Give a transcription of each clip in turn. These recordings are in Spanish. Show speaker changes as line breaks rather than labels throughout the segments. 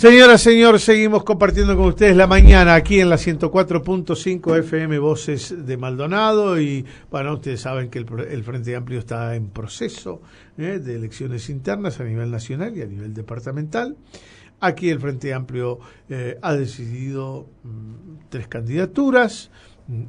Señora, señor, seguimos compartiendo con ustedes la mañana aquí en la 104.5 FM Voces de Maldonado y bueno, ustedes saben que el Frente Amplio está en proceso de elecciones internas a nivel nacional y a nivel departamental. Aquí el Frente Amplio ha decidido 3 candidaturas,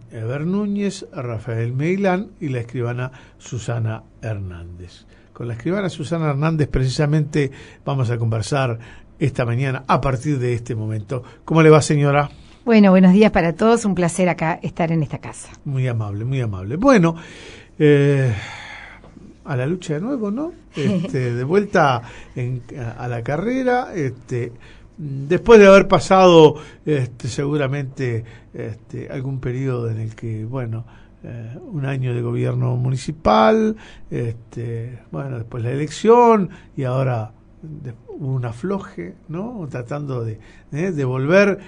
Eber Núñez, Rafael Meilán y la escribana Susana Hernández. Con la escribana Susana Hernández precisamente vamos a conversar esta mañana a partir de este momento. ¿Cómo le va, señora?
Bueno, buenos días para todos, un placer acá estar en esta casa.
Muy amable, muy amable. Bueno, a la lucha de nuevo, ¿no? De vuelta a la carrera, después de haber pasado seguramente algún periodo en el que, bueno, un año de gobierno municipal, bueno, después la elección y ahora un afloje, ¿no? Tratando de volver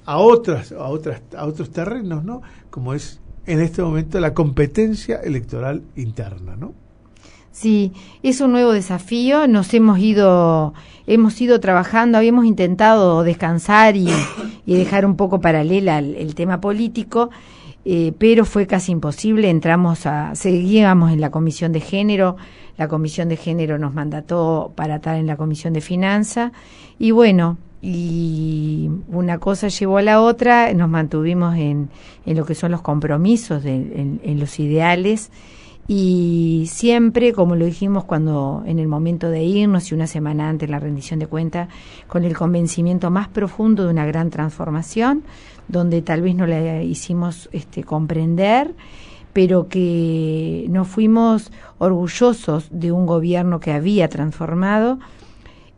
a otros terrenos, ¿no? Como es en este momento la competencia electoral interna, ¿no?
Sí, es un nuevo desafío. Hemos ido trabajando, habíamos intentado descansar y dejar un poco paralela el tema político, pero fue casi imposible. Seguíamos en la Comisión de Género. La Comisión de Género nos mandató para estar en la Comisión de Finanzas y bueno, y una cosa llevó a la otra, nos mantuvimos en lo que son los compromisos, en los ideales y siempre, como lo dijimos cuando en el momento de irnos y una semana antes la rendición de cuentas, con el convencimiento más profundo de una gran transformación, donde tal vez no la hicimos comprender, pero que nos fuimos orgullosos de un gobierno que había transformado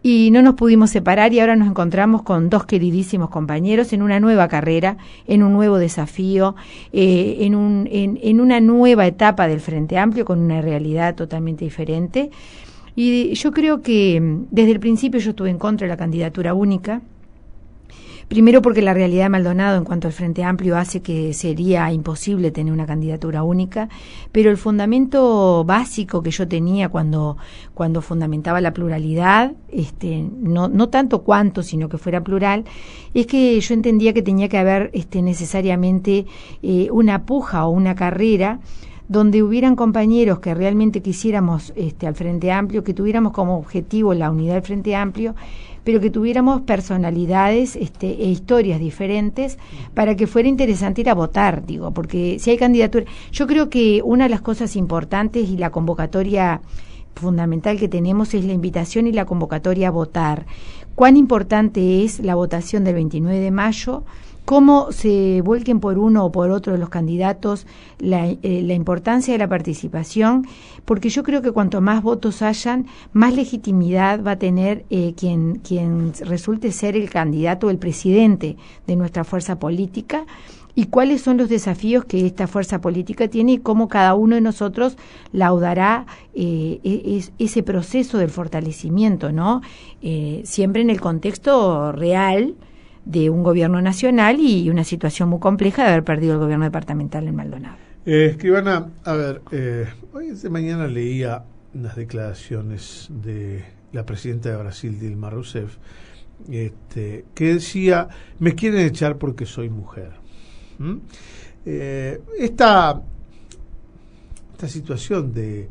y no nos pudimos separar y ahora nos encontramos con 2 queridísimos compañeros en una nueva carrera, en un nuevo desafío, en una nueva etapa del Frente Amplio con una realidad totalmente diferente. Y yo creo que desde el principio yo estuve en contra de la candidatura única. Primero porque la realidad de Maldonado en cuanto al Frente Amplio hace que sería imposible tener una candidatura única, pero el fundamento básico que yo tenía cuando fundamentaba la pluralidad, no tanto cuánto, sino que fuera plural, es que yo entendía que tenía que haber necesariamente una puja o una carrera donde hubieran compañeros que realmente quisiéramos al Frente Amplio, que tuviéramos como objetivo la unidad del Frente Amplio, pero que tuviéramos personalidades e historias diferentes para que fuera interesante ir a votar, porque si hay candidatura, yo creo que una de las cosas importantes y la convocatoria fundamental que tenemos es la invitación y la convocatoria a votar. Cuán importante es la votación del 29 de mayo, cómo se vuelquen por uno o por otro de los candidatos, la importancia de la participación, porque yo creo que cuanto más votos hayan, más legitimidad va a tener quien resulte ser el candidato o el presidente de nuestra fuerza política, y cuáles son los desafíos que esta fuerza política tiene y cómo cada uno de nosotros laudará ese proceso del fortalecimiento, ¿no? Siempre en el contexto real de un gobierno nacional y una situación muy compleja de haber perdido el gobierno departamental en Maldonado.
Escribana, a ver, hoy de mañana leía unas declaraciones de la presidenta de Brasil, Dilma Rousseff, que decía, me quieren echar porque soy mujer. Esta situación de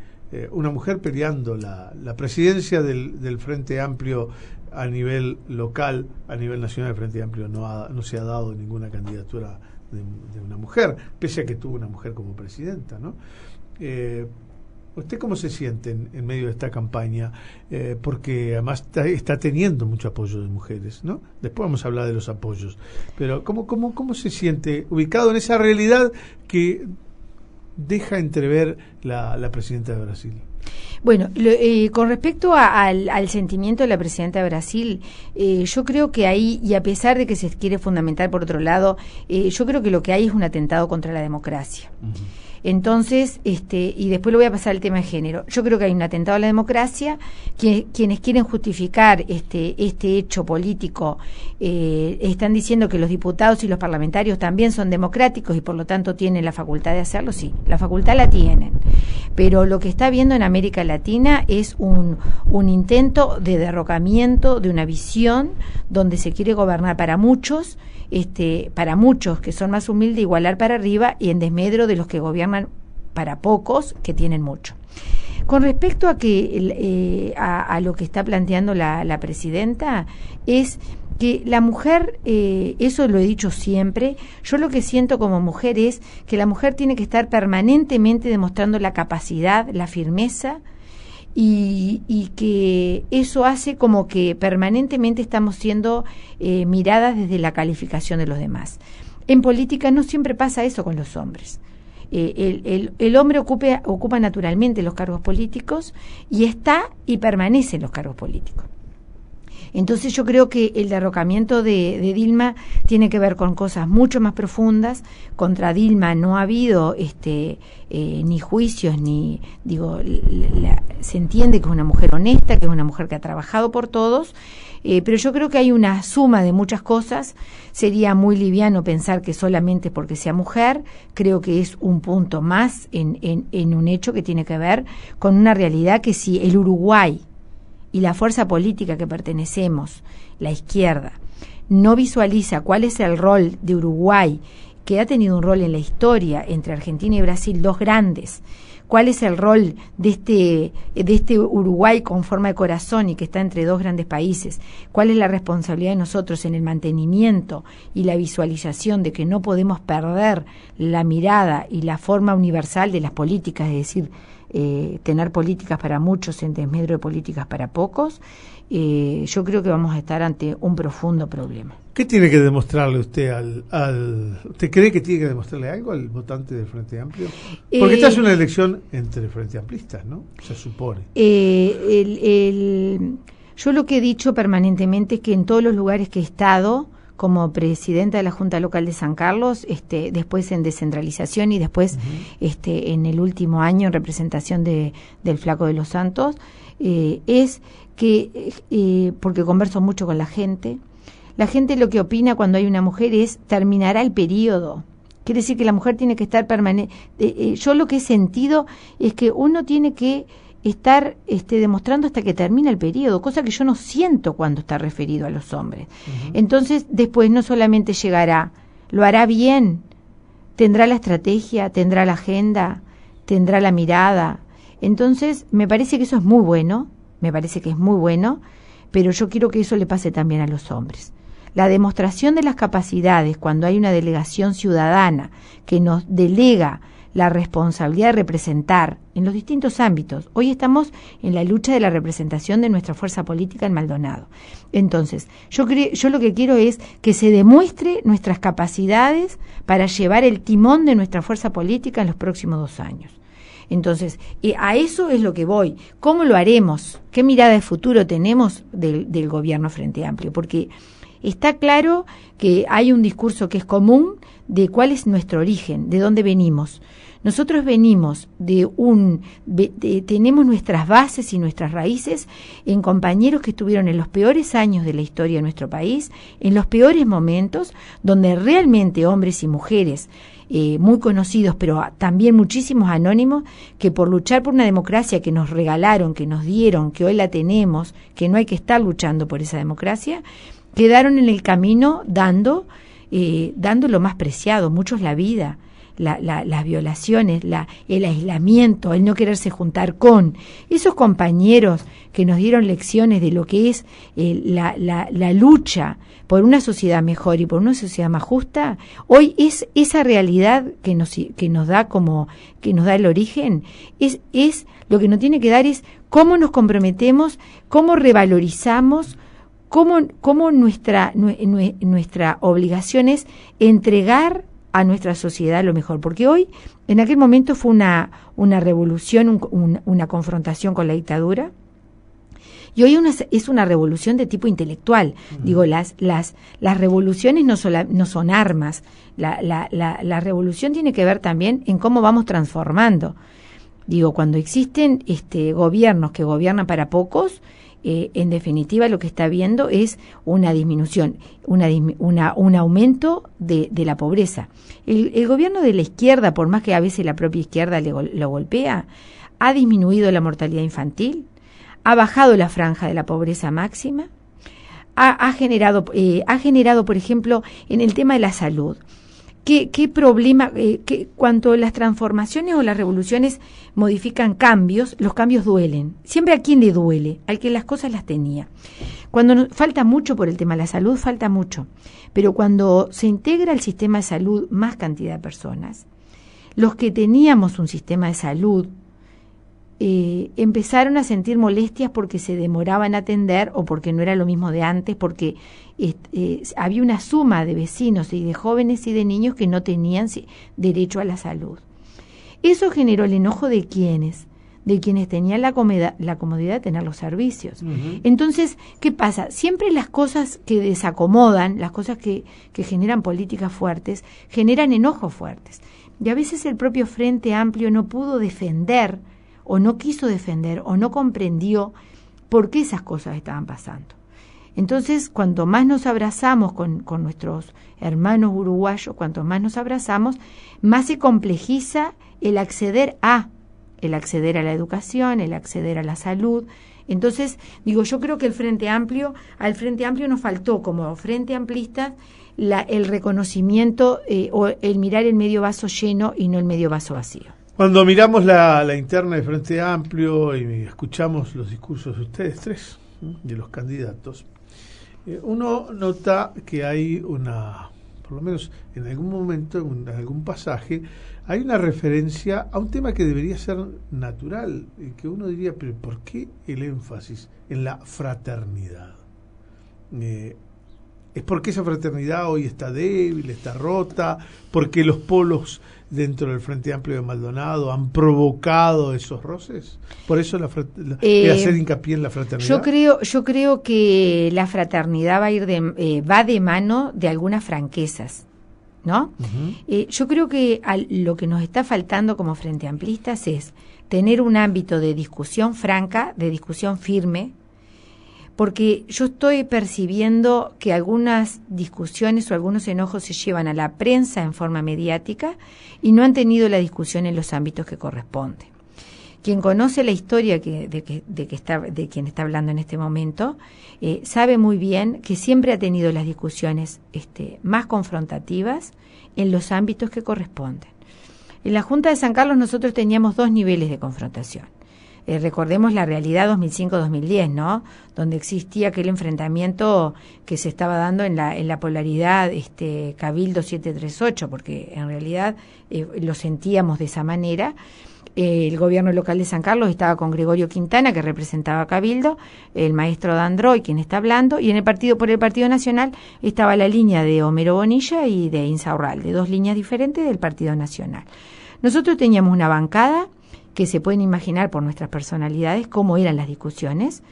una mujer peleando la presidencia del Frente Amplio a nivel local, a nivel nacional, el Frente Amplio no se ha dado ninguna candidatura de una mujer, pese a que tuvo una mujer como presidenta, ¿no? ¿Usted cómo se siente en medio de esta campaña? Porque además está teniendo mucho apoyo de mujeres, ¿no? Después vamos a hablar de los apoyos. Pero ¿cómo se siente ubicado en esa realidad que deja entrever la presidenta de Brasil?
Bueno, con respecto al sentimiento de la presidenta de Brasil, yo creo que ahí, y a pesar de que se quiere fundamentar por otro lado, yo creo que lo que hay es un atentado contra la democracia. Entonces, y después lo voy a pasar al tema de género. Yo creo que hay un atentado a la democracia. Quienes quieren justificar este hecho político están diciendo que los diputados y los parlamentarios también son democráticos y por lo tanto tienen la facultad de hacerlo. Sí, la facultad la tienen. Pero lo que está habiendo en América Latina es un intento de derrocamiento de una visión donde se quiere gobernar para muchos que son más humildes, igualar para arriba y en desmedro de los que gobiernan para pocos que tienen mucho. Con respecto a que a lo que está planteando la presidenta, es que la mujer, eso lo he dicho siempre, yo lo que siento como mujer es que la mujer tiene que estar permanentemente demostrando la capacidad, la firmeza, y que eso hace como que permanentemente estamos siendo miradas desde la calificación de los demás. En política no siempre pasa eso con los hombres. El hombre ocupa naturalmente los cargos políticos y está y permanece en los cargos políticos. Entonces yo creo que el derrocamiento de Dilma tiene que ver con cosas mucho más profundas. Contra Dilma no ha habido ni juicios, ni se entiende que es una mujer honesta, que es una mujer que ha trabajado por todos, pero yo creo que hay una suma de muchas cosas. Sería muy liviano pensar que solamente porque sea mujer. Creo que es un punto más en un hecho que tiene que ver con una realidad que si el Uruguay y la fuerza política que pertenecemos, la izquierda, no visualiza cuál es el rol de Uruguay, que ha tenido un rol en la historia entre Argentina y Brasil, dos grandes, cuál es el rol de este Uruguay con forma de corazón y que está entre dos grandes países, cuál es la responsabilidad de nosotros en el mantenimiento y la visualización de que no podemos perder la mirada y la forma universal de las políticas, es decir, tener políticas para muchos en desmedro de políticas para pocos. Yo creo que vamos a estar ante un profundo problema.
¿Qué tiene que demostrarle usted ¿Usted cree que tiene que demostrarle algo al votante del Frente Amplio? Porque esta es una elección entre Frente Amplistas, ¿no? Se supone.
Yo lo que he dicho permanentemente es que en todos los lugares que he estado, como presidenta de la Junta Local de San Carlos, después en descentralización y después en el último año en representación del Flaco de los Santos, es que, porque converso mucho con la gente lo que opina cuando hay una mujer es terminará el periodo. Quiere decir que la mujer tiene que estar permanente. Yo lo que he sentido es que uno tiene que estar demostrando hasta que termina el periodo, cosa que yo no siento cuando está referido a los hombres. Entonces, después no solamente llegará, lo hará bien, tendrá la estrategia, tendrá la agenda, tendrá la mirada. Entonces, me parece que eso es muy bueno, pero yo quiero que eso le pase también a los hombres. La demostración de las capacidades cuando hay una delegación ciudadana que nos delega la responsabilidad de representar en los distintos ámbitos. Hoy estamos en la lucha de la representación de nuestra fuerza política en Maldonado. Entonces, yo lo que quiero es que se demuestre nuestras capacidades para llevar el timón de nuestra fuerza política en los próximos 2 años. Entonces, a eso es lo que voy. ¿Cómo lo haremos? ¿Qué mirada de futuro tenemos del gobierno Frente Amplio? Porque está claro que hay un discurso que es común de cuál es nuestro origen, de dónde venimos. Nosotros venimos tenemos nuestras bases y nuestras raíces en compañeros que estuvieron en los peores años de la historia de nuestro país, en los peores momentos, donde realmente hombres y mujeres muy conocidos, pero también muchísimos anónimos, que por luchar por una democracia que nos regalaron, que nos dieron, que hoy la tenemos, que no hay que estar luchando por esa democracia, quedaron en el camino dando lo más preciado, muchos la vida, las violaciones, el aislamiento, el no quererse juntar con esos compañeros que nos dieron lecciones de lo que es la lucha por una sociedad mejor y por una sociedad más justa. Hoy es esa realidad que nos da el origen, es lo que nos tiene que dar es cómo nos comprometemos, cómo revalorizamos, cómo nuestra obligación es entregar a nuestra sociedad lo mejor, porque hoy, en aquel momento fue una revolución, una confrontación con la dictadura, Y hoy es una revolución de tipo intelectual. Digo, las revoluciones no son armas. La revolución tiene que ver también en cómo vamos transformando. Digo, cuando existen gobiernos que gobiernan para pocos, en definitiva lo que está habiendo es una disminución, un aumento de la pobreza. El gobierno de la izquierda, por más que a veces la propia izquierda lo golpea, ha disminuido la mortalidad infantil, ha bajado la franja de la pobreza máxima, ha generado, por ejemplo, en el tema de la salud. ¿Qué problema? Cuando las transformaciones o las revoluciones modifican cambios, los cambios duelen. Siempre a quién le duele, al que las cosas las tenía. Cuando falta mucho por el tema de la salud, falta mucho. Pero cuando se integra al sistema de salud más cantidad de personas, los que teníamos un sistema de salud empezaron a sentir molestias porque se demoraba en atender o porque no era lo mismo de antes, porque había una suma de vecinos y de jóvenes y de niños que no tenían derecho a la salud. Eso generó el enojo de quienes tenían la comodidad de tener los servicios. Uh-huh. Entonces, ¿qué pasa? Siempre las cosas que desacomodan, las cosas que generan políticas fuertes, generan enojos fuertes. Y a veces el propio Frente Amplio no pudo defender o no quiso defender, o no comprendió por qué esas cosas estaban pasando. Entonces, cuanto más nos abrazamos con nuestros hermanos uruguayos, cuanto más nos abrazamos, más se complejiza el acceder a la educación, el acceder a la salud. Entonces, digo, yo creo que al Frente Amplio nos faltó, como Frente Amplista, el reconocimiento o el mirar el medio vaso lleno y no el medio vaso vacío.
Cuando miramos la interna de Frente Amplio y escuchamos los discursos de ustedes tres, de los candidatos, uno nota que hay por lo menos en algún momento, en algún pasaje, hay una referencia a un tema que debería ser natural, que uno diría, pero ¿por qué el énfasis en la fraternidad? ¿Es porque esa fraternidad hoy está débil, está rota? ¿Porque los polos dentro del Frente Amplio de Maldonado han provocado esos roces? ¿Por eso hacer hincapié en la fraternidad?
Yo creo que la fraternidad va de mano de algunas franquezas, ¿no? Uh-huh. Yo creo que lo que nos está faltando como Frente Amplistas es tener un ámbito de discusión franca, de discusión firme, porque yo estoy percibiendo que algunas discusiones o algunos enojos se llevan a la prensa en forma mediática y no han tenido la discusión en los ámbitos que corresponden. Quien conoce la historia de quien está hablando en este momento sabe muy bien que siempre ha tenido las discusiones más confrontativas en los ámbitos que corresponden. En la Junta de San Carlos nosotros teníamos 2 niveles de confrontación. Recordemos la realidad 2005-2010, ¿no? Donde existía aquel enfrentamiento que se estaba dando en la polaridad Cabildo 738, porque en realidad lo sentíamos de esa manera. El gobierno local de San Carlos estaba con Gregorio Quintana, que representaba a Cabildo, el maestro D'Androy, quien está hablando, y por el Partido Nacional estaba la línea de Homero Bonilla y de Insaurral, de 2 líneas diferentes del Partido Nacional. Nosotros teníamos una bancada que se pueden imaginar por nuestras personalidades cómo eran las discusiones.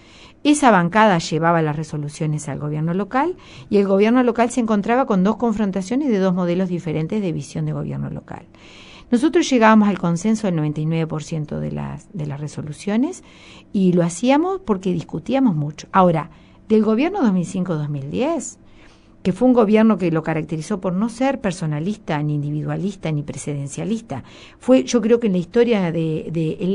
Esa bancada llevaba las resoluciones al gobierno local y el gobierno local se encontraba con 2 confrontaciones de 2 modelos diferentes de visión de gobierno local. Nosotros llegábamos al consenso del 99% de las resoluciones y lo hacíamos porque discutíamos mucho. Ahora, del gobierno 2005-2010, que fue un gobierno que lo caracterizó por no ser personalista, ni individualista, ni presidencialista. Yo creo que en la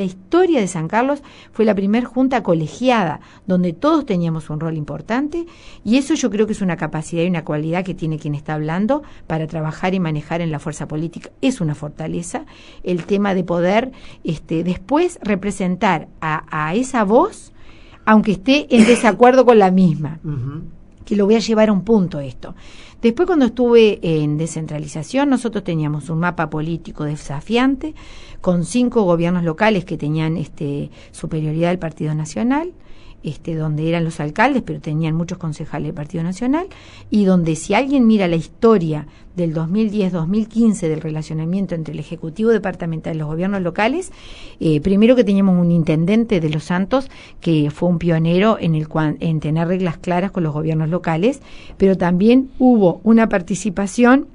historia de San Carlos fue la primer junta colegiada, donde todos teníamos un rol importante, y eso yo creo que es una capacidad y una cualidad que tiene quien está hablando para trabajar y manejar en la fuerza política. Es una fortaleza el tema de poder después representar a esa voz, aunque esté en desacuerdo con la misma. Uh-huh. Que lo voy a llevar a un punto esto. Después, cuando estuve en descentralización, nosotros teníamos un mapa político desafiante, con 5 gobiernos locales que tenían superioridad del Partido Nacional, donde eran los alcaldes, pero tenían muchos concejales del Partido Nacional, y donde si alguien mira la historia del 2010-2015 del relacionamiento entre el Ejecutivo Departamental y los gobiernos locales, primero que teníamos un intendente de Los Santos que fue un pionero en tener reglas claras con los gobiernos locales, pero también hubo una participación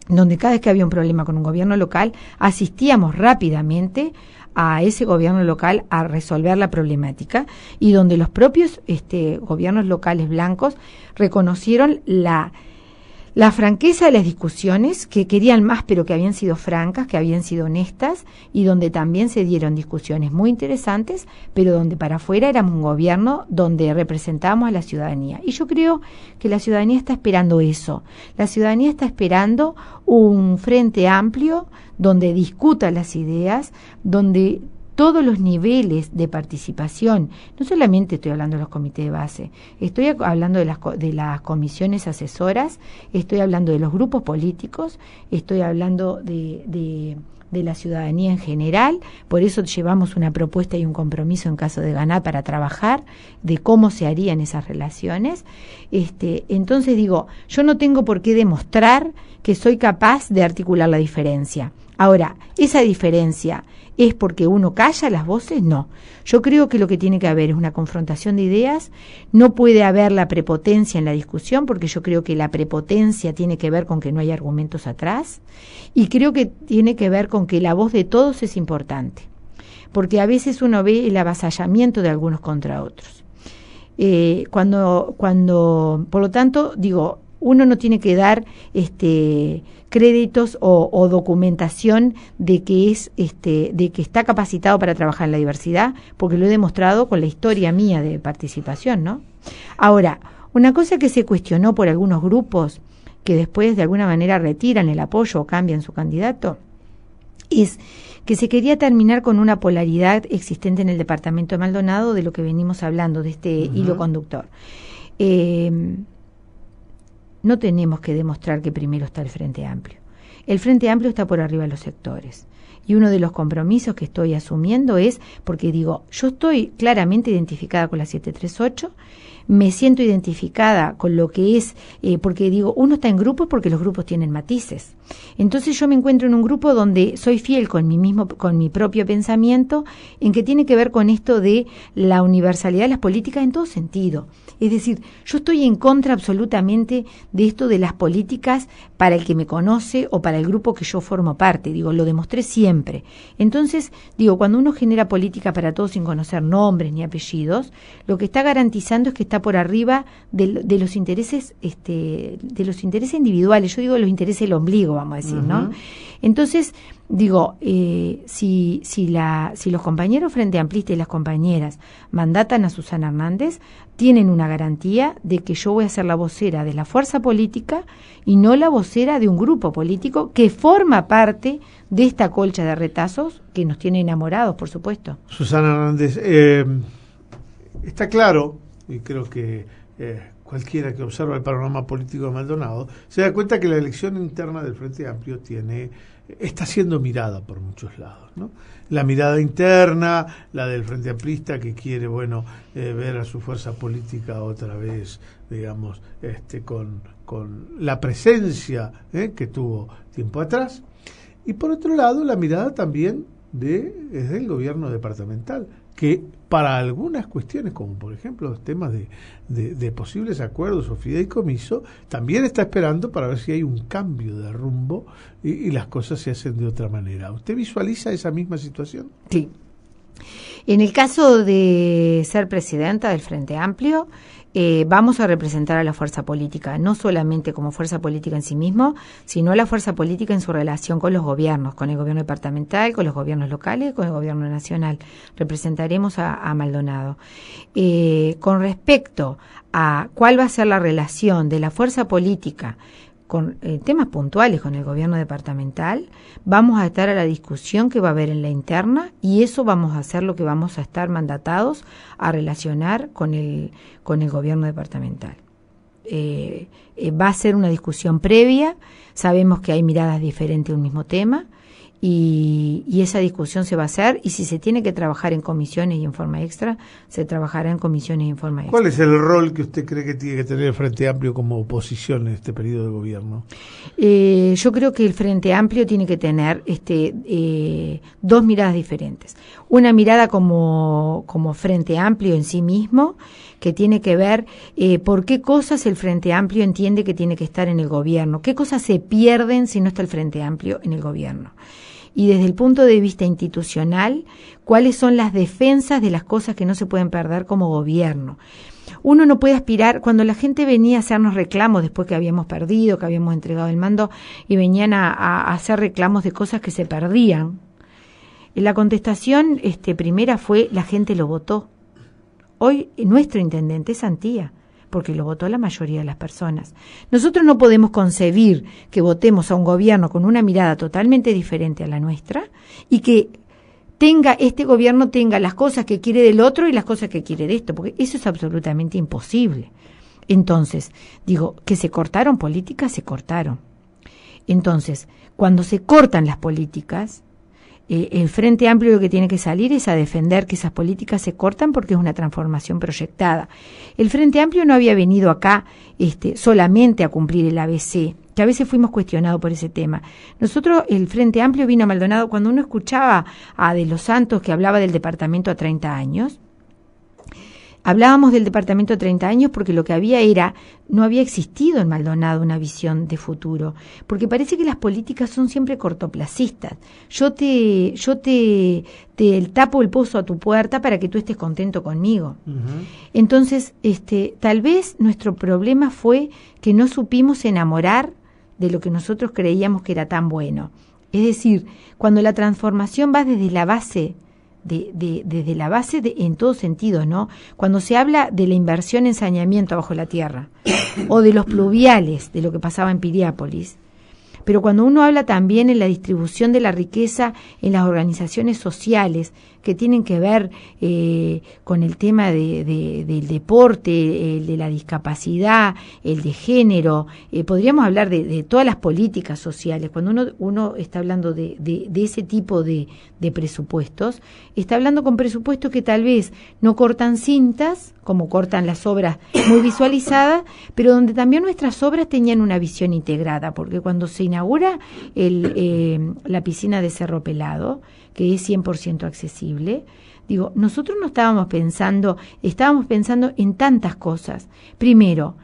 donde cada vez que había un problema con un gobierno local, asistíamos rápidamente a ese gobierno local a resolver la problemática, y donde los propios gobiernos locales blancos reconocieron la franqueza de las discusiones, que querían más, pero que habían sido francas, que habían sido honestas, y donde también se dieron discusiones muy interesantes, pero donde para afuera éramos un gobierno donde representábamos a la ciudadanía. Y yo creo que la ciudadanía está esperando eso. La ciudadanía está esperando un frente amplio donde discuta las ideas, donde todos los niveles de participación, no solamente estoy hablando de los comités de base, estoy hablando de las comisiones asesoras, estoy hablando de los grupos políticos, estoy hablando de la ciudadanía en general. Por eso llevamos una propuesta y un compromiso en caso de ganar para trabajar de cómo se harían esas relaciones. Entonces digo, yo no tengo por qué demostrar que soy capaz de articular la diferencia. Ahora, esa diferencia ¿es porque uno calla las voces? No. Yo creo que lo que tiene que haber es una confrontación de ideas. No puede haber la prepotencia en la discusión, porque yo creo que la prepotencia tiene que ver con que no hay argumentos atrás, y creo que tiene que ver con que la voz de todos es importante, porque a veces uno ve el avasallamiento de algunos contra otros. Cuando, por lo tanto, digo, uno no tiene que dar créditos o documentación de que está capacitado para trabajar en la diversidad, porque lo he demostrado con la historia mía de participación, ¿no? Ahora, una cosa que se cuestionó por algunos grupos que después de alguna manera retiran el apoyo o cambian su candidato, es que se quería terminar con una polaridad existente en el departamento de Maldonado, de lo que venimos hablando, de este hilo conductor. No tenemos que demostrar que primero está el Frente Amplio. El Frente Amplio está por arriba de los sectores. Y uno de los compromisos que estoy asumiendo es, porque digo, yo estoy claramente identificada con la 738, me siento identificada con lo que es, porque digo, uno está en grupos porque los grupos tienen matices. Entonces yo me encuentro en un grupo donde soy fiel con mi propio pensamiento, en que tiene que ver con esto de la universalidad de las políticas en todo sentido. Es decir, yo estoy en contra absolutamente de esto de las políticas para el que me conoce o para el grupo que yo formo parte. Digo, lo demostré siempre. Entonces, digo, cuando uno genera política para todos sin conocer nombres ni apellidos, lo que está garantizando es que está por arriba de los intereses, de los intereses individuales. Yo digo los intereses del ombligo, vamos a decir, ¿no? Entonces, digo, si los compañeros Frente Amplistas y las compañeras mandatan a Susana Hernández, tienen una garantía de que yo voy a ser la vocera de la fuerza política y no la vocera de un grupo político que forma parte de esta colcha de retazos que nos tiene enamorados, por supuesto.
Susana Hernández, está claro, y creo que cualquiera que observa el panorama político de Maldonado se da cuenta que la elección interna del Frente Amplio está siendo mirada por muchos lados, ¿no? La mirada interna, la del Frente Amplista, que quiere, ver a su fuerza política otra vez, digamos, con la presencia que tuvo tiempo atrás. Y por otro lado, la mirada también desde el gobierno departamental, que para algunas cuestiones, como por ejemplo los temas de posibles acuerdos o fideicomiso, también está esperando para ver si hay un cambio de rumbo y las cosas se hacen de otra manera. ¿Usted visualiza esa misma situación?
Sí. En el caso de ser presidenta del Frente Amplio, vamos a representar a la fuerza política, no solamente como fuerza política en sí mismo, sino a la fuerza política en su relación con los gobiernos, con el gobierno departamental, con los gobiernos locales, con el gobierno nacional. Representaremos a Maldonado. Con respecto a cuál va a ser la relación de la fuerza política con temas puntuales con el gobierno departamental, vamos a estar a la discusión que va a haber en la interna, y eso vamos a hacer lo que vamos a estar mandatados a relacionar con el gobierno departamental. Va a ser una discusión previa, sabemos que hay miradas diferentes a un mismo tema, y esa discusión se va a hacer, y si se tiene que trabajar en comisiones y en forma extra, se trabajará en comisiones y en forma extra.
¿Cuál es el rol que usted cree que tiene que tener el Frente Amplio como oposición en este periodo de gobierno?
Yo creo que el Frente Amplio tiene que tener dos miradas diferentes. Una mirada como Frente Amplio en sí mismo, que tiene que ver por qué cosas el Frente Amplio entiende que tiene que estar en el gobierno, qué cosas se pierden si no está el Frente Amplio en el gobierno. Y desde el punto de vista institucional, cuáles son las defensas de las cosas que no se pueden perder como gobierno. Uno no puede aspirar, cuando la gente venía a hacernos reclamos después que habíamos perdido, que habíamos entregado el mando, y venían a hacer reclamos de cosas que se perdían. La contestación primera fue: la gente lo votó. Hoy nuestro intendente es Antía, porque lo votó la mayoría de las personas. Nosotros no podemos concebir que votemos a un gobierno con una mirada totalmente diferente a la nuestra y que este gobierno tenga las cosas que quiere del otro y las cosas que quiere de esto, porque eso es absolutamente imposible. Entonces, digo, que se cortaron políticas, se cortaron. Entonces, cuando se cortan las políticas, el Frente Amplio lo que tiene que salir es a defender que esas políticas se cortan, porque es una transformación proyectada. El Frente Amplio no había venido acá solamente a cumplir el ABC, que a veces fuimos cuestionados por ese tema. Nosotros, el Frente Amplio vino a Maldonado, cuando uno escuchaba a De los Santos que hablaba del departamento a 30 años, hablábamos del departamento a 30 años porque lo que no había existido en Maldonado una visión de futuro, porque parece que las políticas son siempre cortoplacistas. Yo te tapo el pozo a tu puerta para que tú estés contento conmigo. Uh-huh. Entonces, tal vez nuestro problema fue que no supimos enamorar de lo que nosotros creíamos que era tan bueno. Es decir, cuando la transformación va desde la base, desde la base en todo sentido, ¿no? Cuando se habla de la inversión en saneamiento bajo la tierra o de los pluviales, de lo que pasaba en Piriápolis, pero cuando uno habla también en la distribución de la riqueza en las organizaciones sociales que tienen que ver con el tema del deporte, el de la discapacidad, el de género, podríamos hablar de todas las políticas sociales. Cuando uno está hablando de ese tipo de presupuestos, está hablando con presupuestos que tal vez no cortan cintas, como cortan las obras muy visualizadas, pero donde también nuestras obras tenían una visión integrada, porque cuando se inaugura la piscina de Cerro Pelado, que es 100% accesible, digo, nosotros no estábamos pensando en tantas cosas. Primero,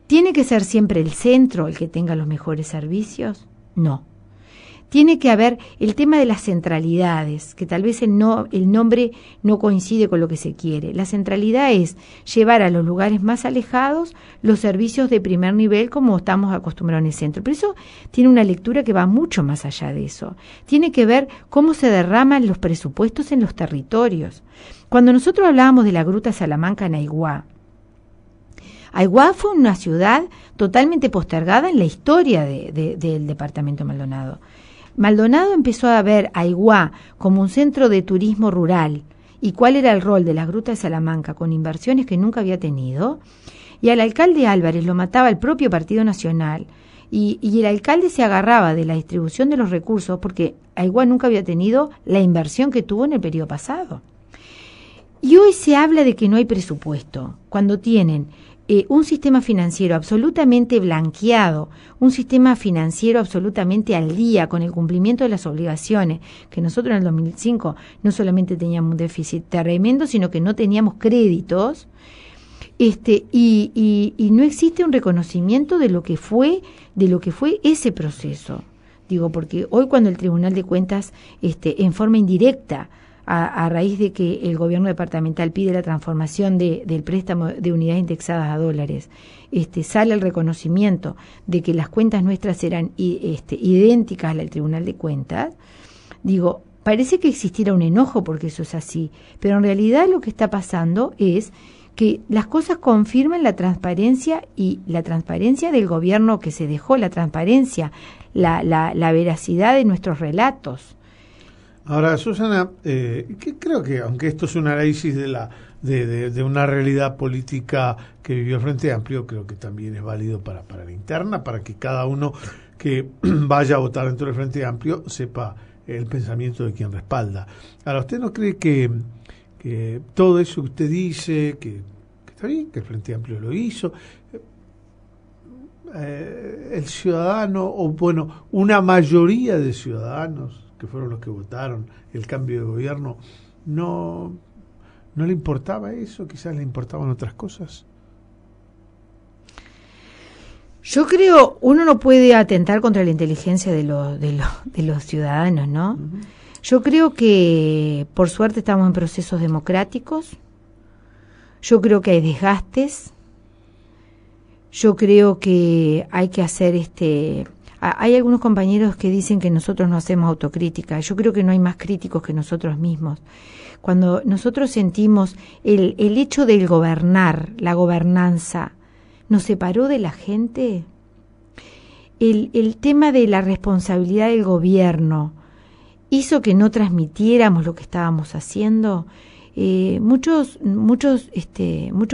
¿tiene que ser siempre el centro el que tenga los mejores servicios? No. Tiene que haber el tema de las centralidades, que tal vez el nombre no coincide con lo que se quiere. La centralidad es llevar a los lugares más alejados los servicios de primer nivel, como estamos acostumbrados en el centro. Pero eso tiene una lectura que va mucho más allá de eso. Tiene que ver cómo se derraman los presupuestos en los territorios. Cuando nosotros hablábamos de la Gruta Salamanca en Aiguá fue una ciudad totalmente postergada en la historia del departamento de Maldonado. Maldonado empezó a ver a Aiguá como un centro de turismo rural. ¿Y cuál era el rol de la Gruta de Salamanca? Con inversiones que nunca había tenido. Y al alcalde Álvarez lo mataba el propio Partido Nacional. Y el alcalde se agarraba de la distribución de los recursos porque Aiguá nunca había tenido la inversión que tuvo en el periodo pasado. Y hoy se habla de que no hay presupuesto, cuando tienen un sistema financiero absolutamente blanqueado, un sistema financiero absolutamente al día con el cumplimiento de las obligaciones, que nosotros en el 2005 no solamente teníamos un déficit tremendo, sino que no teníamos créditos, y no existe un reconocimiento de lo que fue ese proceso. Digo, porque hoy cuando el Tribunal de Cuentas, en forma indirecta, a raíz de que el gobierno departamental pide la transformación del préstamo de unidades indexadas a dólares, sale el reconocimiento de que las cuentas nuestras eran idénticas a la del Tribunal de Cuentas. Digo, parece que existiera un enojo porque eso es así, pero en realidad lo que está pasando es que las cosas confirman la transparencia, y la transparencia del gobierno que se dejó, la transparencia, la veracidad de nuestros relatos.
Ahora, Susana, que creo que, aunque esto es un análisis de una realidad política que vivió el Frente Amplio, creo que también es válido para la interna, para que cada uno que vaya a votar dentro del Frente Amplio sepa el pensamiento de quien respalda. Ahora, ¿usted no cree que todo eso que usted dice, que está bien, que el Frente Amplio lo hizo, el ciudadano, o bueno, una mayoría de ciudadanos, que fueron los que votaron el cambio de gobierno, no le importaba eso? Quizás le importaban otras cosas.
Yo creo, uno no puede atentar contra la inteligencia de los ciudadanos, ¿no? Uh-huh. Yo creo que, por suerte, estamos en procesos democráticos. Yo creo que hay desgastes. Yo creo que hay que hacer hay algunos compañeros que dicen que nosotros no hacemos autocrítica. Yo creo que no hay más críticos que nosotros mismos. Cuando nosotros sentimos el hecho del gobernar, la gobernanza, nos separó de la gente, el tema de la responsabilidad del gobierno hizo que no transmitiéramos lo que estábamos haciendo. Muchos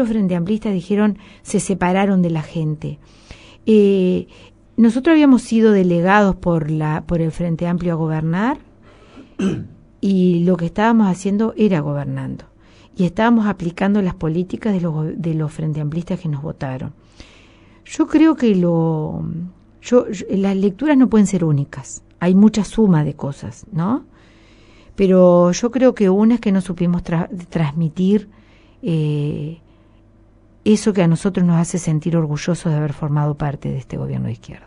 frente amplistas dijeron se separaron de la gente. Nosotros habíamos sido delegados por el Frente Amplio a gobernar y lo que estábamos haciendo era gobernando. Y estábamos aplicando las políticas de los frente amplistas que nos votaron. Yo creo que las lecturas no pueden ser únicas. Hay mucha suma de cosas, ¿no? Pero yo creo que una es que no supimos transmitir eso que a nosotros nos hace sentir orgullosos de haber formado parte de este gobierno de izquierda.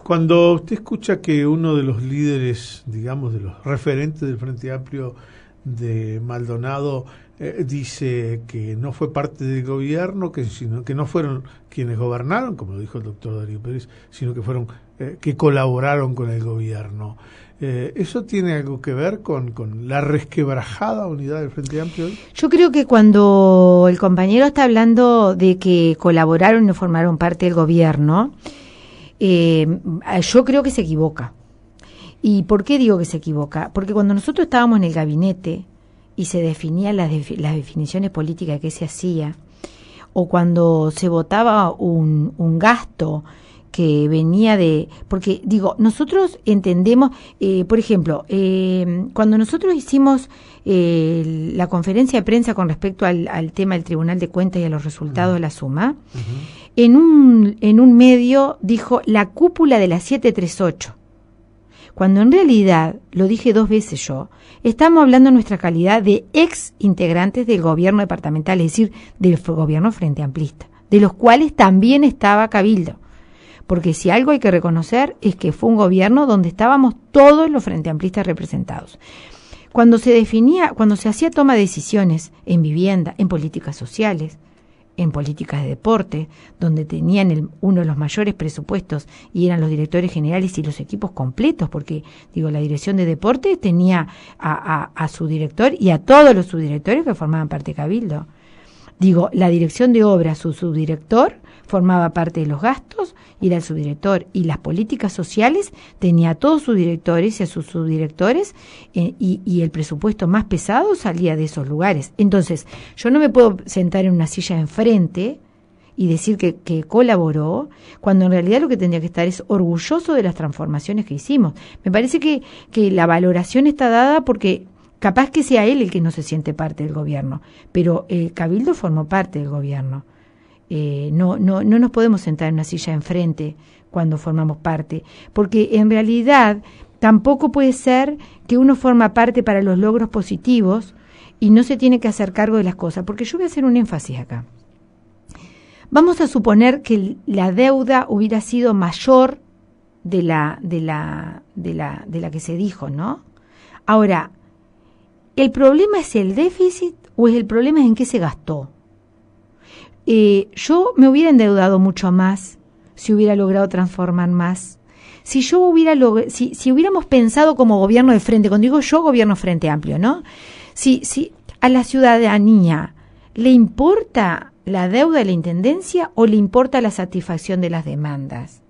Cuando usted escucha que uno de los líderes, digamos, de los referentes del Frente Amplio de Maldonado dice que no fue parte del gobierno, sino que no fueron quienes gobernaron, como lo dijo el doctor Darío Pérez, sino que fueron que colaboraron con el gobierno. ¿Eso tiene algo que ver con la resquebrajada unidad del Frente Amplio hoy?
Yo creo que cuando el compañero está hablando de que colaboraron y no formaron parte del gobierno, yo creo que se equivoca. ¿Y por qué digo que se equivoca? Porque cuando nosotros estábamos en el gabinete y se definían las definiciones políticas que se hacía, o cuando se votaba un gasto que venía porque digo, nosotros entendemos, por ejemplo, cuando nosotros hicimos la conferencia de prensa con respecto al tema del Tribunal de Cuentas y a los resultados de la suma, en un medio dijo la cúpula de la 738. Cuando en realidad, lo dije 2 veces yo, estamos hablando en nuestra calidad de ex integrantes del gobierno departamental, es decir, del gobierno frente amplista, de los cuales también estaba Cabildo. Porque si algo hay que reconocer es que fue un gobierno donde estábamos todos los frente amplistas representados. Cuando se hacía toma de decisiones en vivienda, en políticas sociales, en políticas de deporte, donde tenían uno de los mayores presupuestos y eran los directores generales y los equipos completos, porque la dirección de deporte tenía a su director y a todos los subdirectores que formaban parte de Cabildo. La dirección de obras, su subdirector formaba parte de los gastos y era el subdirector, y las políticas sociales tenía a todos sus directores y a sus subdirectores, y el presupuesto más pesado salía de esos lugares. Entonces, yo no me puedo sentar en una silla enfrente y decir que colaboró, cuando en realidad lo que tendría que estar es orgulloso de las transformaciones que hicimos. Me parece que la valoración está dada porque capaz que sea él el que no se siente parte del gobierno, pero Cabildo formó parte del gobierno. No nos podemos sentar en una silla enfrente cuando formamos parte, porque en realidad tampoco puede ser que uno forma parte para los logros positivos y no se tiene que hacer cargo de las cosas, porque yo voy a hacer un énfasis acá. Vamos a suponer que la deuda hubiera sido mayor de la que se dijo, ¿no? Ahora, ¿el problema es el déficit o el problema es en qué se gastó? Yo me hubiera endeudado mucho más si hubiera logrado transformar más. Si hubiéramos pensado como gobierno de frente, cuando digo yo, gobierno Frente Amplio, ¿no? Si a la ciudadanía le importa la deuda de la intendencia o le importa la satisfacción de las demandas.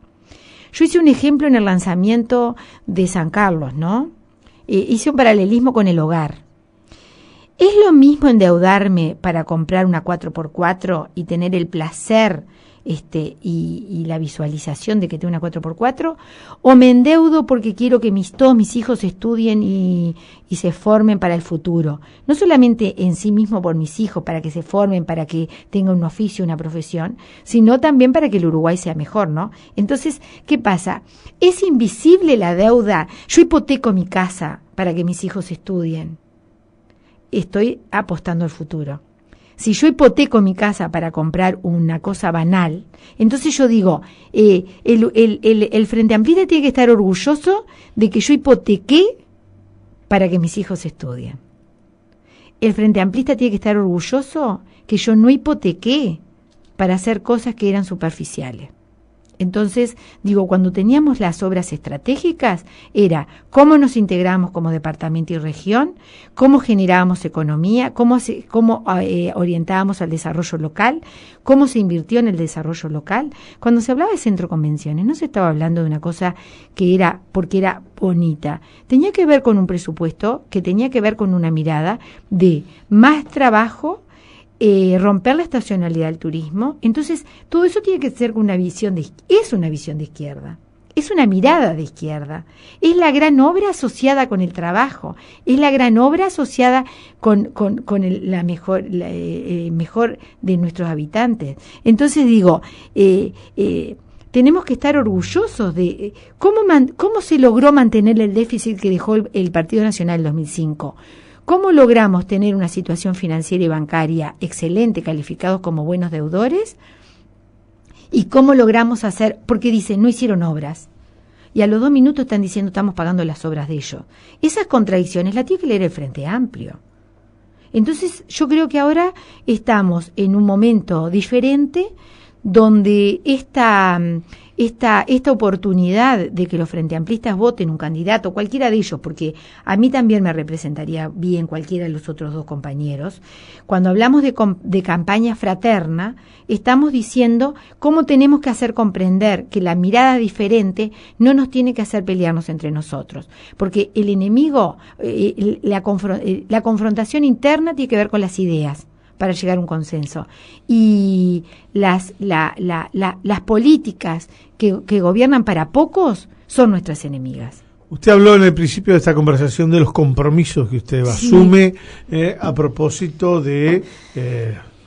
Yo hice un ejemplo en el lanzamiento de San Carlos, ¿no? Hice un paralelismo con el hogar. ¿Es lo mismo endeudarme para comprar una 4x4 y tener el placer y la visualización de que tengo una 4x4, o me endeudo porque quiero que todos mis hijos estudien y se formen para el futuro. No solamente en sí mismo por mis hijos, para que se formen, para que tengan un oficio, una profesión, sino también para que el Uruguay sea mejor, ¿no? Entonces, ¿qué pasa? Es invisible la deuda. Yo hipoteco mi casa para que mis hijos estudien. Estoy apostando al futuro. Si yo hipoteco mi casa para comprar una cosa banal, entonces yo digo, el Frente Amplista tiene que estar orgulloso de que yo hipotequé para que mis hijos estudien. El Frente Amplista tiene que estar orgulloso que yo no hipotequé para hacer cosas que eran superficiales. Entonces, digo, cuando teníamos las obras estratégicas, era cómo nos integramos como departamento y región, cómo generábamos economía, cómo orientábamos al desarrollo local, cómo se invirtió en el desarrollo local. Cuando se hablaba de centro convenciones, no se estaba hablando de una cosa que era porque era bonita. Tenía que ver con un presupuesto, que tenía que ver con una mirada de más trabajo, romper la estacionalidad del turismo. Entonces, todo eso tiene que ser una visión es una visión de izquierda, es una mirada de izquierda, es la gran obra asociada con el trabajo, es la gran obra asociada con la mejor de nuestros habitantes. Entonces digo, tenemos que estar orgullosos de cómo se logró mantener el déficit que dejó el Partido Nacional en 2005. ¿Cómo logramos tener una situación financiera y bancaria excelente, calificados como buenos deudores? ¿Y cómo logramos hacer? Porque dicen, no hicieron obras. Y a los 2 minutos están diciendo, estamos pagando las obras de ellos. Esas contradicciones las tiene que leer el Frente Amplio. Entonces, yo creo que ahora estamos en un momento diferente donde esta oportunidad de que los Frente Amplistas voten un candidato, cualquiera de ellos, porque a mí también me representaría bien cualquiera de los otros 2 compañeros, cuando hablamos de campaña fraterna, estamos diciendo cómo tenemos que hacer comprender que la mirada diferente no nos tiene que hacer pelearnos entre nosotros, porque el enemigo, la confrontación interna tiene que ver con las ideas, para llegar a un consenso. Y las políticas que gobiernan para pocos son nuestras enemigas.
Usted habló en el principio de esta conversación de los compromisos que usted asume a propósito de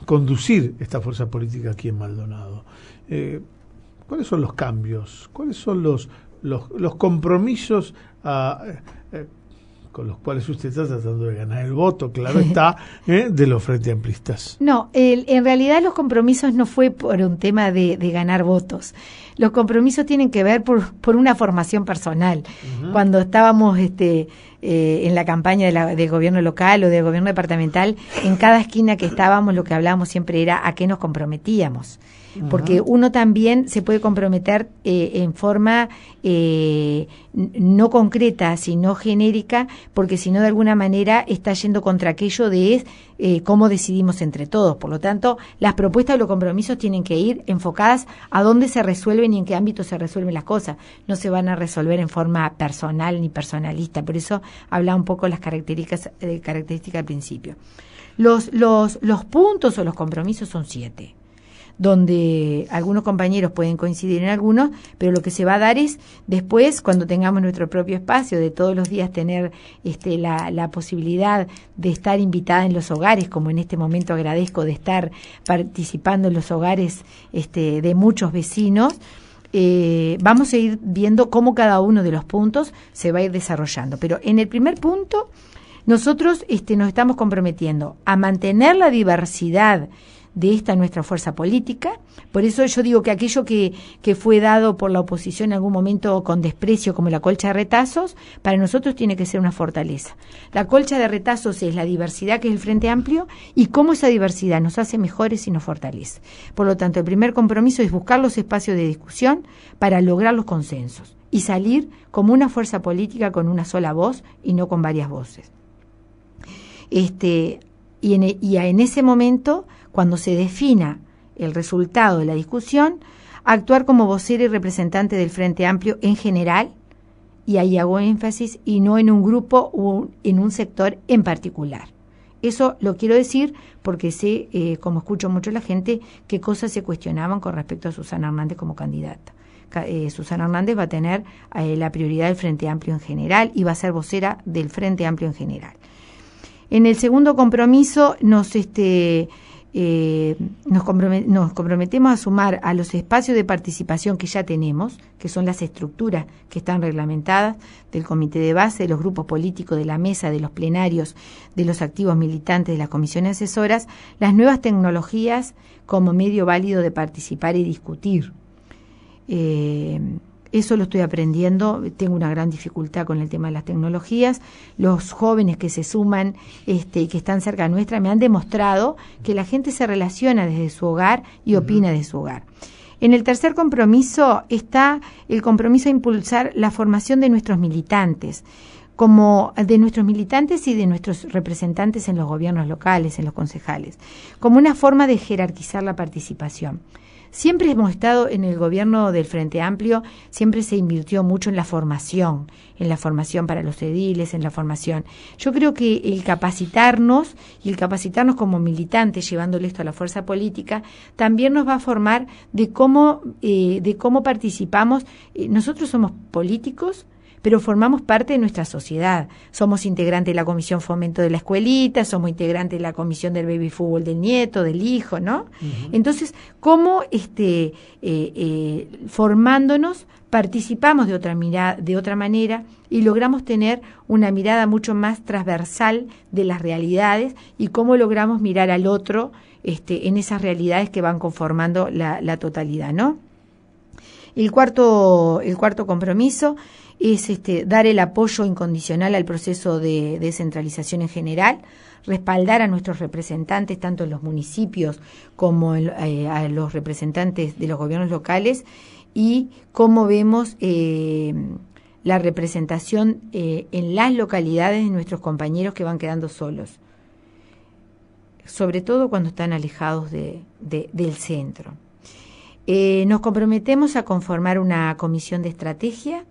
conducir esta fuerza política aquí en Maldonado. ¿Cuáles son los cambios? ¿Cuáles son los compromisos con los cuales usted está tratando de ganar el voto, claro está, de los Frente Amplistas? No,
en realidad los compromisos no fue por un tema de ganar votos. Los compromisos tienen que ver por una formación personal. Uh-huh. Cuando estábamos en la campaña del gobierno local o del gobierno departamental, en cada esquina que estábamos lo que hablábamos siempre era a qué nos comprometíamos. Porque uno también se puede comprometer en forma no concreta, sino genérica, porque si no de alguna manera está yendo contra aquello de cómo decidimos entre todos. Por lo tanto, las propuestas de los compromisos tienen que ir enfocadas a dónde se resuelven y en qué ámbito se resuelven las cosas. No se van a resolver en forma personal ni personalista. Por eso hablaba un poco las características al principio. Los puntos o los compromisos son 7. Donde algunos compañeros pueden coincidir en algunos, pero lo que se va a dar es después, cuando tengamos nuestro propio espacio, de todos los días tener la posibilidad de estar invitada en los hogares, como en este momento agradezco de estar participando en los hogares de muchos vecinos. Vamos a ir viendo cómo cada uno de los puntos se va a ir desarrollando. Pero en el primer punto, nosotros nos estamos comprometiendo a mantener la diversidad de esta nuestra fuerza política. Por eso yo digo que aquello que fue dado por la oposición en algún momento con desprecio, como la colcha de retazos, para nosotros tiene que ser una fortaleza. La colcha de retazos es la diversidad que es el Frente Amplio y cómo esa diversidad nos hace mejores y nos fortalece. Por lo tanto, el primer compromiso es buscar los espacios de discusión para lograr los consensos y salir como una fuerza política con una sola voz y no con varias voces. Y en ese momento, cuando se defina el resultado de la discusión, actuar como vocera y representante del Frente Amplio en general, y ahí hago énfasis, y no en un grupo o en un sector en particular. Eso lo quiero decir porque sé, como escucho mucho a la gente, qué cosas se cuestionaban con respecto a Susana Hernández como candidata. Susana Hernández va a tener la prioridad del Frente Amplio en general y va a ser vocera del Frente Amplio en general. En el segundo compromiso nos comprometemos a sumar a los espacios de participación que ya tenemos, que son las estructuras que están reglamentadas del comité de base, de los grupos políticos, de la mesa, de los plenarios, de los activos militantes, de las comisiones asesoras, las nuevas tecnologías como medio válido de participar y discutir. Eso lo estoy aprendiendo, tengo una gran dificultad con el tema de las tecnologías. Los jóvenes que se suman y que están cerca nuestra me han demostrado que la gente se relaciona desde su hogar y opina de su hogar. En el tercer compromiso está el compromiso de impulsar la formación de nuestros militantes, como de nuestros militantes y de nuestros representantes en los gobiernos locales, en los concejales, como una forma de jerarquizar la participación. Siempre hemos estado en el gobierno del Frente Amplio, siempre se invirtió mucho en la formación para los ediles, en la formación. Yo creo que el capacitarnos como militantes, llevándole esto a la fuerza política, también nos va a formar de cómo participamos. Nosotros somos políticos, pero formamos parte de nuestra sociedad. Somos integrantes de la comisión fomento de la escuelita, somos integrantes de la comisión del baby fútbol del nieto, del hijo, ¿no? Uh-huh. Entonces, ¿cómo formándonos participamos de otra manera y logramos tener una mirada mucho más transversal de las realidades y cómo logramos mirar al otro en esas realidades que van conformando la totalidad, ¿no? El cuarto compromiso es dar el apoyo incondicional al proceso de descentralización en general, respaldar a nuestros representantes, tanto en los municipios como a los representantes de los gobiernos locales, y cómo vemos la representación en las localidades de nuestros compañeros que van quedando solos, sobre todo cuando están alejados del centro. Nos comprometemos a conformar una comisión de estrategia.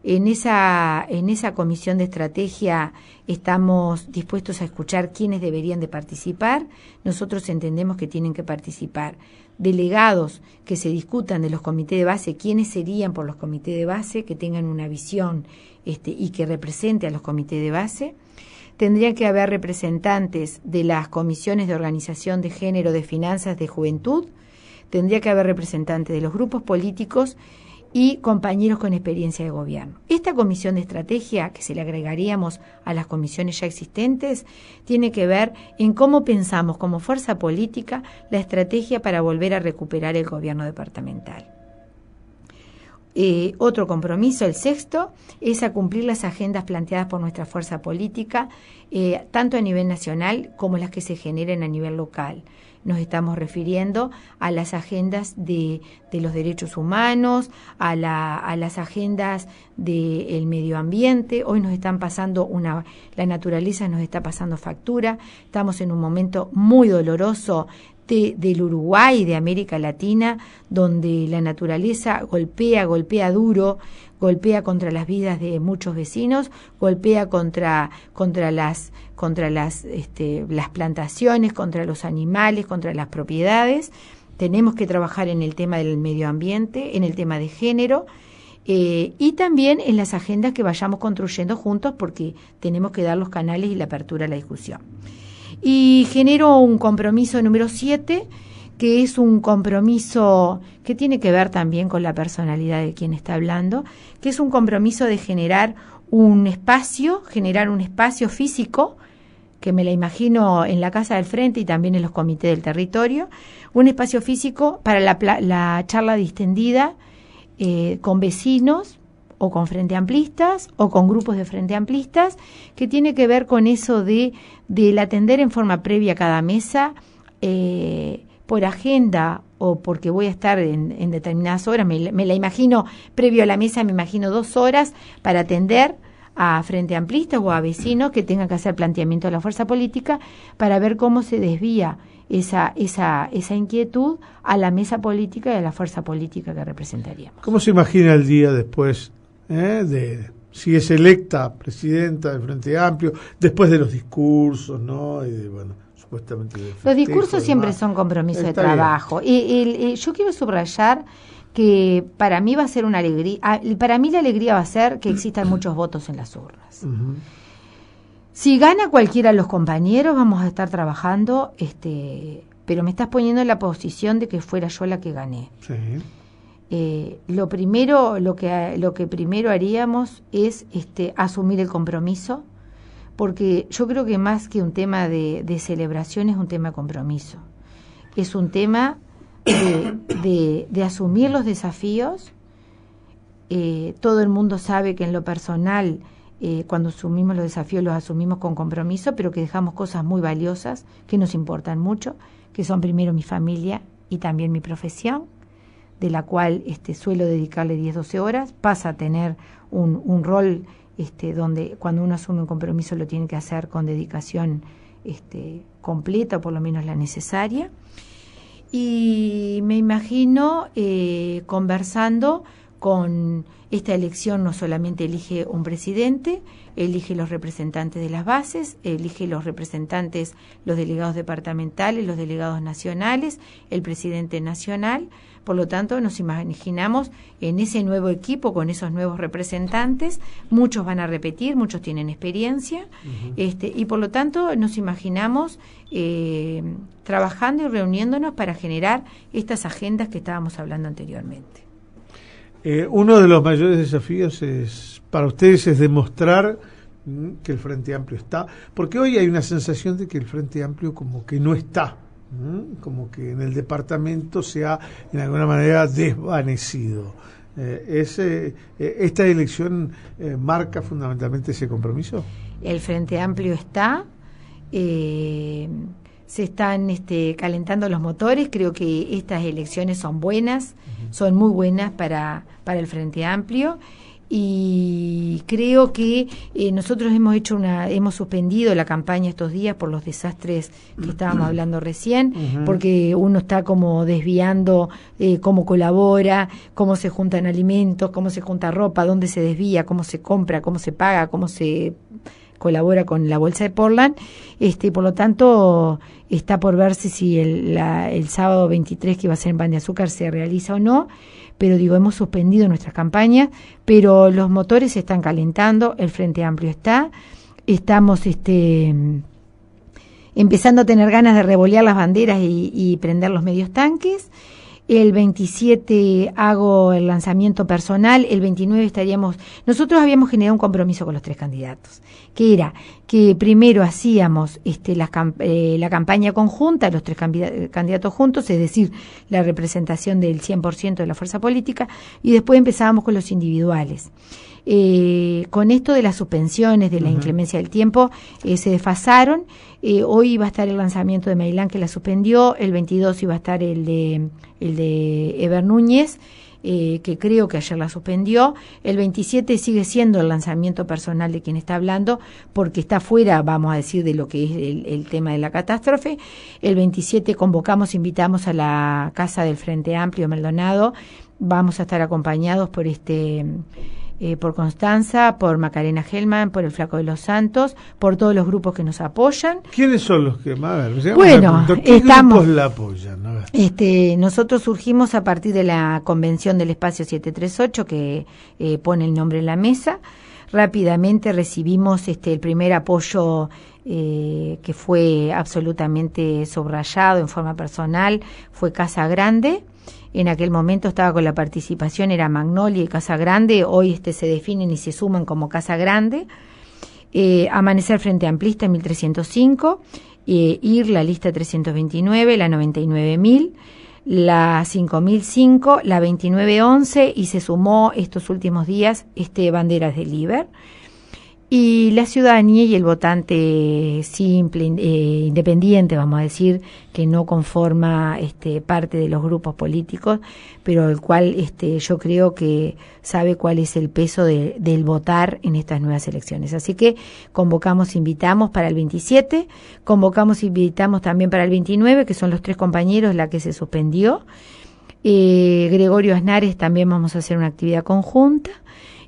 En esa comisión de estrategia estamos dispuestos a escuchar quiénes deberían de participar. Nosotros entendemos que tienen que participar delegados que se discutan de los comités de base, quiénes serían por los comités de base, que tengan una visión y que represente a los comités de base. Tendría que haber representantes de las comisiones de organización de género, de finanzas, de juventud. Tendría que haber representantes de los grupos políticos y compañeros con experiencia de gobierno. Esta comisión de estrategia, que se le agregaríamos a las comisiones ya existentes, tiene que ver en cómo pensamos como fuerza política la estrategia para volver a recuperar el gobierno departamental. Otro compromiso, el sexto, es a cumplir las agendas planteadas por nuestra fuerza política, tanto a nivel nacional como las que se generen a nivel local. Nos estamos refiriendo a las agendas de los derechos humanos, a las agendas del medio ambiente. Hoy nos están pasando la naturaleza nos está pasando factura. Estamos en un momento muy doloroso del Uruguay, de América Latina, donde la naturaleza golpea duro, golpea contra las vidas de muchos vecinos, golpea contra las plantaciones, contra los animales, contra las propiedades. Tenemos que trabajar en el tema del medio ambiente, en el tema de género, y también en las agendas que vayamos construyendo juntos, porque tenemos que dar los canales y la apertura a la discusión. Y genero un compromiso número 7, que es un compromiso que tiene que ver también con la personalidad de quien está hablando, que es un compromiso de generar un espacio físico, que me la imagino en la Casa del Frente y también en los comités del territorio, un espacio físico para la charla distendida con vecinos, o con frente amplistas, o con grupos de frente amplistas, que tiene que ver con eso del atender en forma previa cada mesa, por agenda o porque voy a estar en determinadas horas, me la imagino previo a la mesa, me imagino 2 horas para atender a frente amplistas o a vecinos que tengan que hacer planteamiento de la fuerza política para ver cómo se desvía esa inquietud a la mesa política y a la fuerza política que representaríamos.
¿Cómo se imagina el día después de si es electa presidenta del Frente Amplio, después de los discursos, ¿no? Y bueno, supuestamente
los discursos siempre son compromisos de trabajo. Y yo quiero subrayar que para mí va a ser una alegría, para mí la alegría va a ser que existan muchos votos en las urnas. Uh-huh. Si gana cualquiera de los compañeros, vamos a estar trabajando, pero me estás poniendo en la posición de que fuera yo la que gané. Sí. Lo que primero haríamos es asumir el compromiso, porque yo creo que más que un tema de celebración es un tema de compromiso. Es un tema de asumir los desafíos. Todo el mundo sabe que en lo personal, cuando asumimos los desafíos los asumimos con compromiso, pero que dejamos cosas muy valiosas que nos importan mucho, que son primero mi familia y también mi profesión, de la cual suelo dedicarle 10-12 horas, pasa a tener un rol donde cuando uno asume un compromiso lo tiene que hacer con dedicación completa, o por lo menos la necesaria. Y me imagino conversando con esta elección, no solamente elige un presidente, elige los representantes de las bases, elige los representantes, los delegados departamentales, los delegados nacionales, el presidente nacional. Por lo tanto, nos imaginamos en ese nuevo equipo, con esos nuevos representantes, muchos van a repetir, muchos tienen experiencia, uh-huh. Y por lo tanto nos imaginamos trabajando y reuniéndonos para generar estas agendas que estábamos hablando anteriormente.
Uno de los mayores desafíos para ustedes es demostrar que el Frente Amplio está, porque hoy hay una sensación de que el Frente Amplio como que no está, como que en el departamento se ha en alguna manera desvanecido. ¿Esta elección marca fundamentalmente ese compromiso?
El Frente Amplio está, se están calentando los motores. Creo que estas elecciones son buenas, uh-huh. son muy buenas para el Frente Amplio, y creo que nosotros hemos suspendido la campaña estos días por los desastres que estábamos hablando recién, uh-huh. porque uno está como desviando cómo colabora, cómo se juntan alimentos, cómo se junta ropa, dónde se desvía, cómo se compra, cómo se paga, cómo se colabora con la bolsa de Portland. Por lo tanto, está por verse si el sábado 23, que va a ser en Pan de Azúcar, se realiza o no. Pero hemos suspendido nuestras campañas, pero los motores se están calentando, el Frente Amplio está, estamos empezando a tener ganas de revolear las banderas y prender los medios tanques. El 27 hago el lanzamiento personal, el 29 nosotros habíamos generado un compromiso con los 3 candidatos, que era que primero hacíamos la campaña conjunta, los 3 candidatos juntos, es decir, la representación del 100% de la fuerza política, y después empezábamos con los individuales. Con esto de las suspensiones, de la uh-huh. inclemencia del tiempo, se desfasaron. Hoy iba a estar el lanzamiento de Mailán, que la suspendió. El 22 iba a estar el de Eber Núñez, que creo que ayer la suspendió. El 27 sigue siendo el lanzamiento personal de quien está hablando, porque está fuera, vamos a decir, de lo que es el tema de la catástrofe. El 27 invitamos a la Casa del Frente Amplio, Maldonado. Vamos a estar acompañados por por Constanza, por Macarena Hellman, por el Flaco de los Santos, por todos los grupos que nos apoyan.
¿Quiénes son los que más?
Bueno,
¿qué grupos la apoyan? A ver.
Nosotros surgimos a partir de la convención del Espacio 738, que pone el nombre en la mesa. Rápidamente recibimos el primer apoyo que fue absolutamente subrayado en forma personal, fue Casa Grande. En aquel momento estaba con la participación, era Magnolia y Casa Grande, hoy se definen y se suman como Casa Grande. Amanecer Frente Amplista en 1305, IR la lista 329, la 99.000, la 5005, la 2911, y se sumó estos últimos días Banderas del Liber. Y la ciudadanía y el votante simple, independiente, vamos a decir, que no conforma parte de los grupos políticos, pero el cual yo creo que sabe cuál es el peso del votar en estas nuevas elecciones. Así que invitamos para el 27, invitamos también para el 29, que son los 3 compañeros, la que se suspendió. Gregorio Aznares también vamos a hacer una actividad conjunta.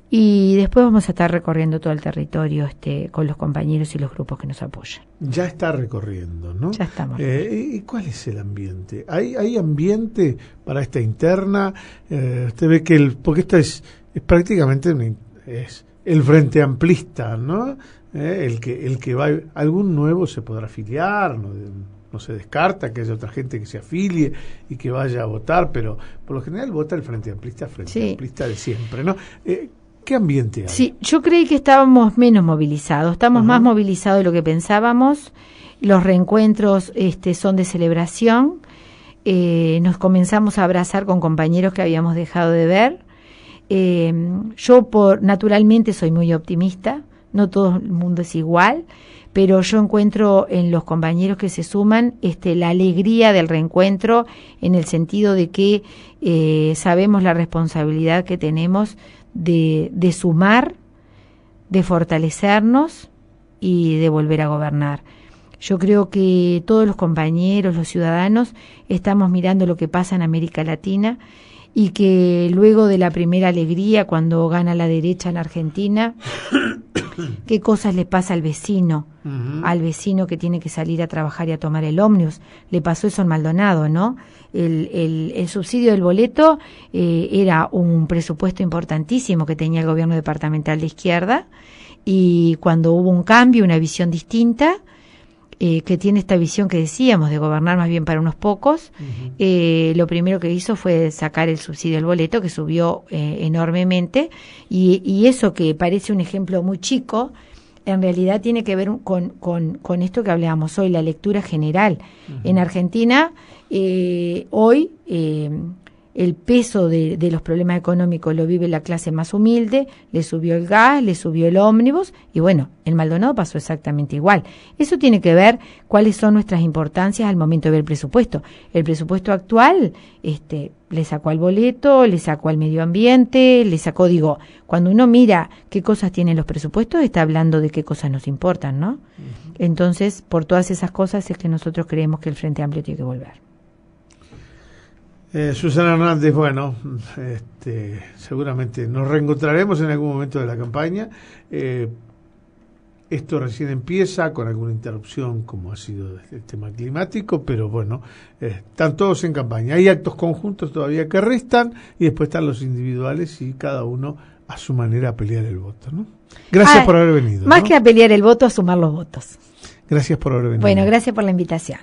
Y después vamos a estar recorriendo todo el territorio con los compañeros y los grupos que nos apoyan.
Ya está recorriendo, ¿no?
Ya estamos.
¿Y cuál es el ambiente? ¿Hay ambiente para esta interna? Usted ve que porque esta es prácticamente es el Frente Amplista, ¿no? El que va, algún nuevo se podrá afiliar, no se descarta que haya otra gente que se afilie y que vaya a votar, pero por lo general vota el Frente Amplista de siempre, ¿no? ¿Qué ambiente hay?
Sí, yo creí que estábamos menos movilizados, estamos más movilizados de lo que pensábamos. Los reencuentros son de celebración, nos comenzamos a abrazar con compañeros que habíamos dejado de ver. Yo naturalmente soy muy optimista, no todo el mundo es igual, pero yo encuentro en los compañeros que se suman la alegría del reencuentro, en el sentido de que sabemos la responsabilidad que tenemos de sumar, de fortalecernos y de volver a gobernar. Yo creo que todos los compañeros, los ciudadanos, estamos mirando lo que pasa en América Latina, y que luego de la primera alegría, cuando gana la derecha en Argentina, qué cosas le pasa al vecino que tiene que salir a trabajar y a tomar el ómnibus. Le pasó eso en Maldonado, ¿no? El subsidio del boleto era un presupuesto importantísimo que tenía el gobierno departamental de izquierda, y cuando hubo un cambio, una visión distinta, que tiene esta visión que decíamos de gobernar más bien para unos pocos, lo primero que hizo fue sacar el subsidio del boleto, que subió enormemente, y eso que parece un ejemplo muy chico, en realidad tiene que ver con esto que hablábamos hoy, la lectura general. En Argentina, hoy, el peso de los problemas económicos lo vive la clase más humilde, le subió el gas, le subió el ómnibus, y bueno, en Maldonado pasó exactamente igual. Eso tiene que ver cuáles son nuestras importancias al momento de ver el presupuesto. El presupuesto actual le sacó al boleto, le sacó al medio ambiente, le sacó, cuando uno mira qué cosas tienen los presupuestos, está hablando de qué cosas nos importan, ¿no? Entonces, por todas esas cosas es que nosotros creemos que el Frente Amplio tiene que volver.
Susana Hernández, bueno, seguramente nos reencontraremos en algún momento de la campaña. Esto recién empieza con alguna interrupción, como ha sido el tema climático, pero bueno, están todos en campaña. Hay actos conjuntos todavía que restan, y después están los individuales, y cada uno a su manera a pelear el voto, ¿no? Gracias por haber venido.
Más que a pelear el voto, a sumar los votos.
Gracias por haber venido.
Bueno, gracias por la invitación.